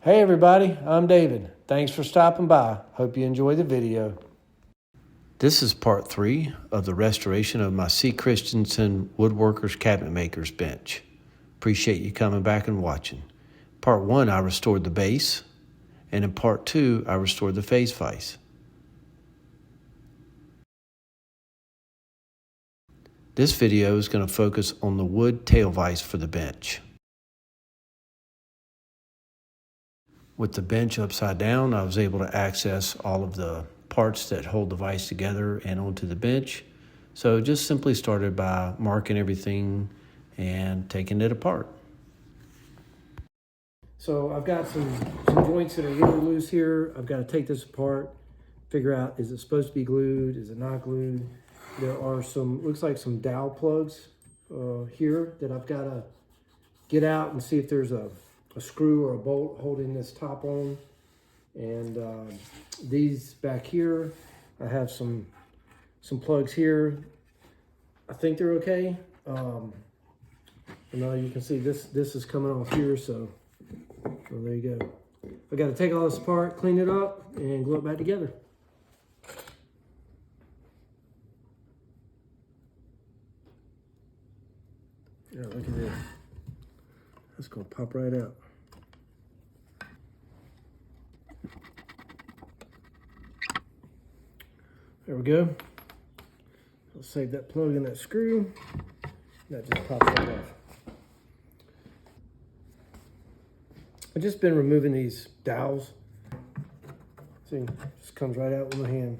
Hey everybody, I'm David. Thanks for stopping by. Hope you enjoy the video. This is part 3 of the restoration of my C. Christianson Woodworker's Cabinet Maker's Bench. Appreciate you coming back and watching. Part 1, I restored the base, and in part 2, I restored the Tail Vise. This video is going to focus on the wood tail vise for the bench. With the bench upside down, I was able to access all of the parts that hold the vise together and onto the bench. So just simply started by marking everything and taking it apart. So I've got some joints that are really loose here. I've got to take this apart, figure out, is it supposed to be glued? Is it not glued? There are some, looks like some dowel plugs here that I've got to get out and see if there's a screw or a bolt holding this top on. And these back here, I have some plugs here. I think they're okay. And now you can see this is coming off here, so there you go. I got to take all this apart, clean it up, and glue it back together. Yeah, look at this. That's gonna pop right out. There we go. I'll save that plug and that screw. That just pops right off. I've just been removing these dowels. See, just comes right out with my hand.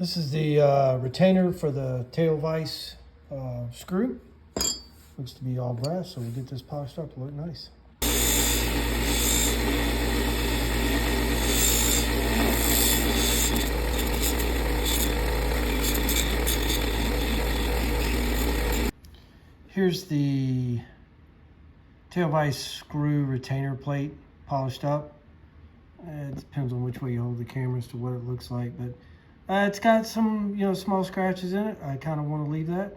This is the retainer for the tail vise screw. Looks to be all brass, so we'll get this polished up to look nice. Here's the tail vise screw retainer plate polished up. It depends on which way you hold the camera as to what it looks like, but it's got some, small scratches in it. I kind of want to leave that.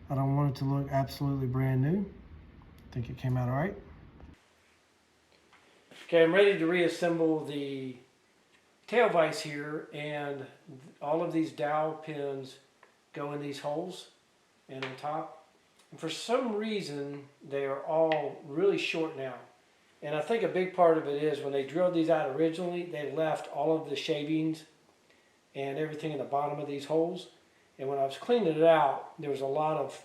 I don't want it to look absolutely brand new. I think it came out all right. Okay, I'm ready to reassemble the tail vise here, and all of these dowel pins go in these holes and on top. And for some reason, they are all really short now. And I think a big part of it is when they drilled these out originally, they left all of the shavings and everything in the bottom of these holes. And when I was cleaning it out, there was a lot of,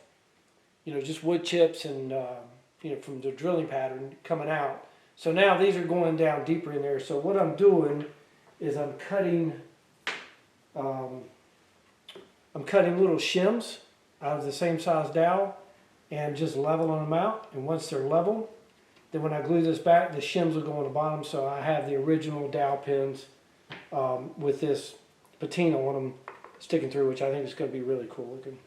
just wood chips and, from the drilling pattern coming out. So now these are going down deeper in there. So what I'm doing is I'm cutting little shims out of the same size dowel and just leveling them out. And once they're level, then when I glue this back, the shims will go on the bottom, so I have the original dowel pins with this patina on them sticking through, which I think is going to be really cool looking.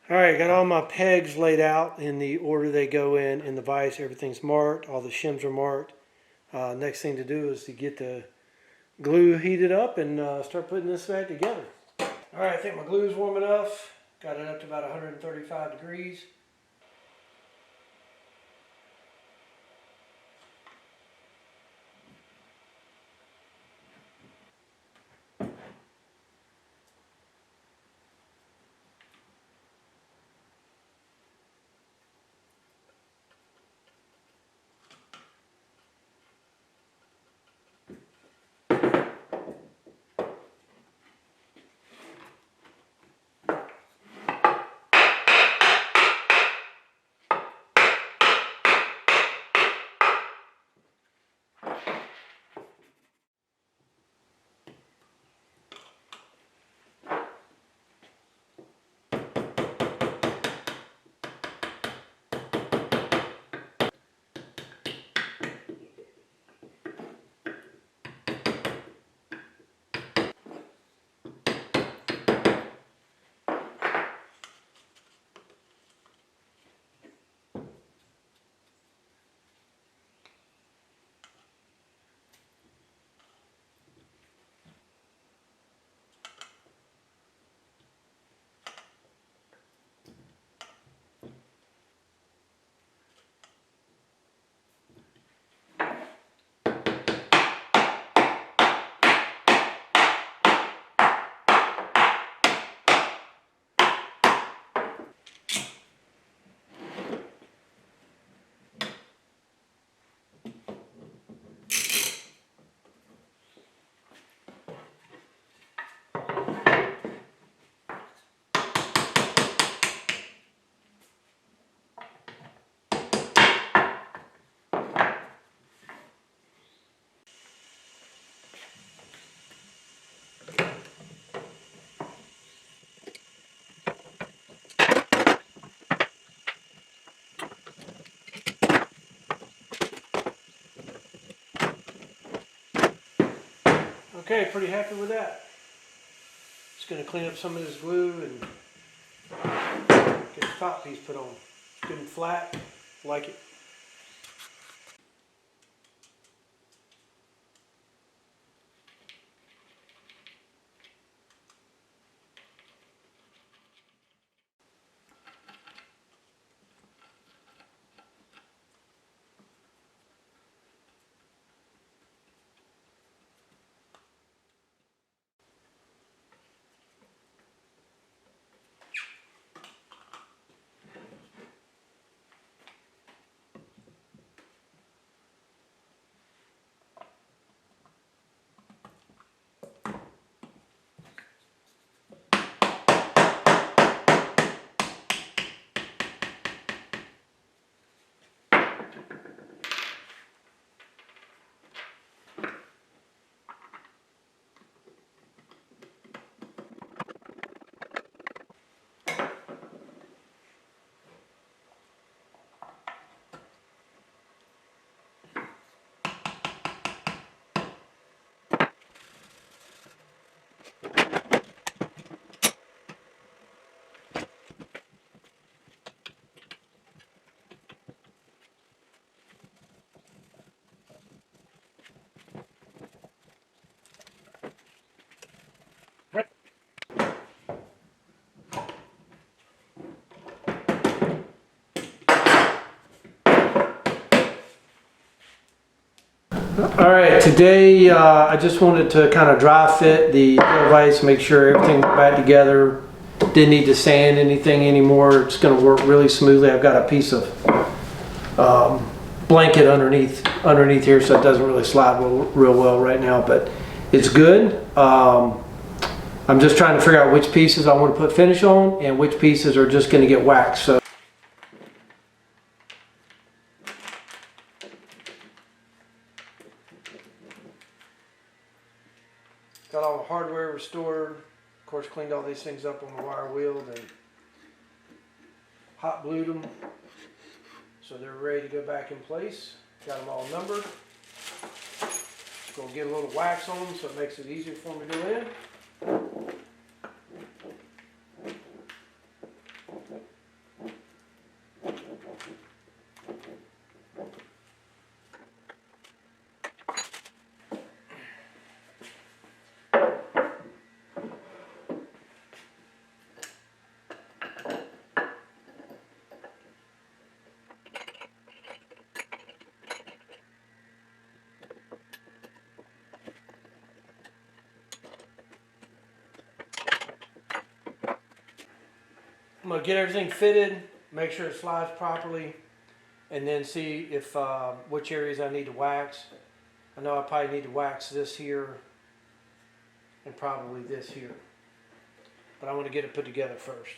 All right, got all my pegs laid out in the order they go in the vise. Everything's marked, all the shims are marked. Next thing to do is to get the glue heated up and start putting this back together. All right, I think my glue is warm enough. Got it up to about 135 degrees. Okay, pretty happy with that. Just going to clean up some of this glue and get the top piece put on. It's good and flat, like it. All right, today I just wanted to kind of dry fit the tail vise, make sure everything went back together. Didn't need to sand anything anymore. It's going to work really smoothly. I've got a piece of blanket underneath here, so it doesn't really slide real well right now, but it's good. I'm just trying to figure out which pieces I want to put finish on and which pieces are just going to get waxed. So. Got all the hardware restored. Of course, cleaned all these things up on the wire wheel and hot glued them so they're ready to go back in place. Got them all numbered. Just gonna get a little wax on them so it makes it easier for them to go in. I'm going to get everything fitted, make sure it slides properly, and then see if which areas I need to wax. I know I probably need to wax this here and probably this here, but I want to get it put together first.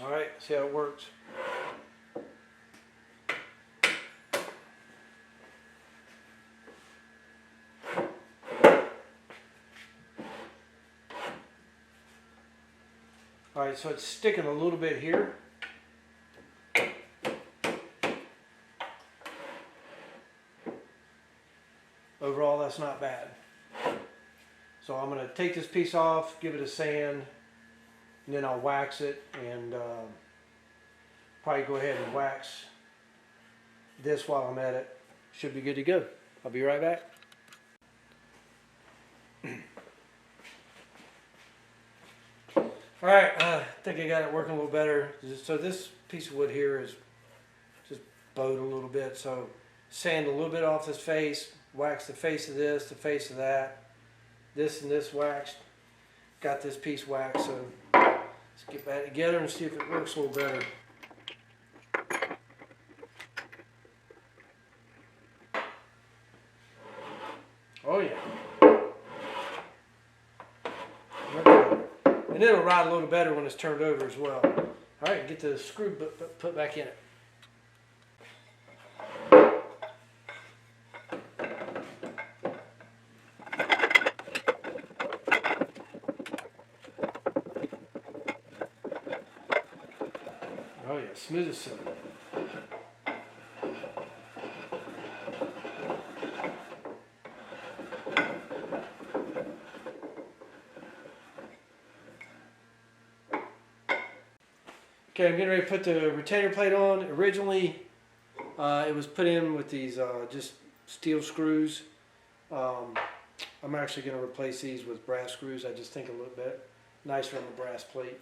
All right, see how it works. All right, so it's sticking a little bit here. Overall, that's not bad. So I'm going to take this piece off, give it a sand, and then I'll wax it and probably go ahead and wax this while I'm at it. Should be good to go. I'll be right back. All right, I think I got it working a little better. So this piece of wood here is just bowed a little bit. So sand a little bit off this face, wax the face of this, the face of that, this and this waxed. Got this piece waxed. So let's get that together and see if it works a little better. Oh yeah. And it'll ride a little better when it's turned over as well. All right, get the screw put back in it. Oh yeah, smooth as silk. Okay, I'm getting ready to put the retainer plate on. Originally, it was put in with these just steel screws. I'm actually going to replace these with brass screws. I just think a little bit nicer on the brass plate.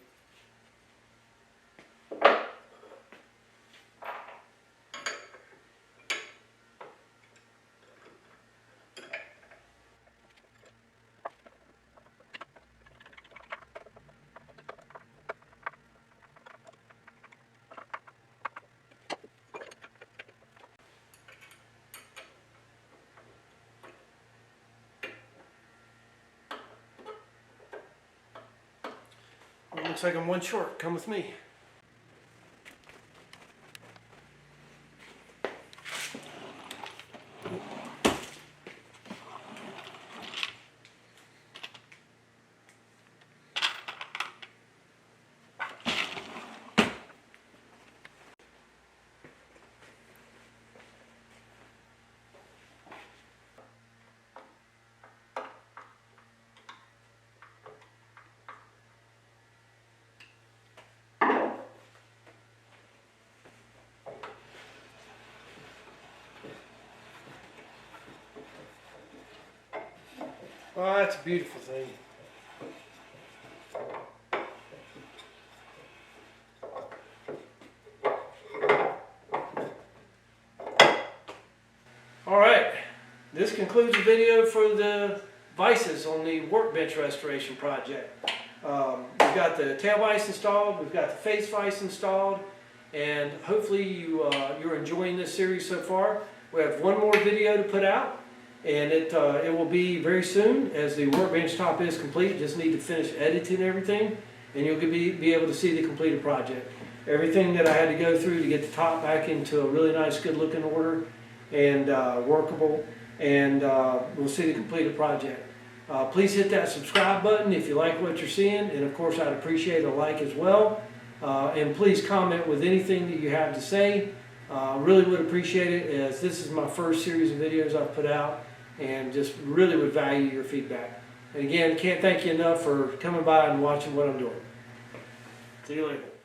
looks like I'm one short. Come with me. Oh, that's a beautiful thing. All right, this concludes the video for the vices on the workbench restoration project. We've got the tail vise installed, we've got the face vise installed, and hopefully you're enjoying this series so far. We have one more video to put out, and it will be very soon as the workbench top is complete. Just need to finish editing everything, and you'll be able to see the completed project. Everything that I had to go through to get the top back into a really nice, good looking order and workable, and we'll see the completed project. Please hit that subscribe button if you like what you're seeing, and of course I'd appreciate a like as well. And please comment with anything that you have to say. Really would appreciate it, as this is my first series of videos I've put out, and just really would value your feedback. And again, can't thank you enough for coming by and watching what I'm doing. See you later.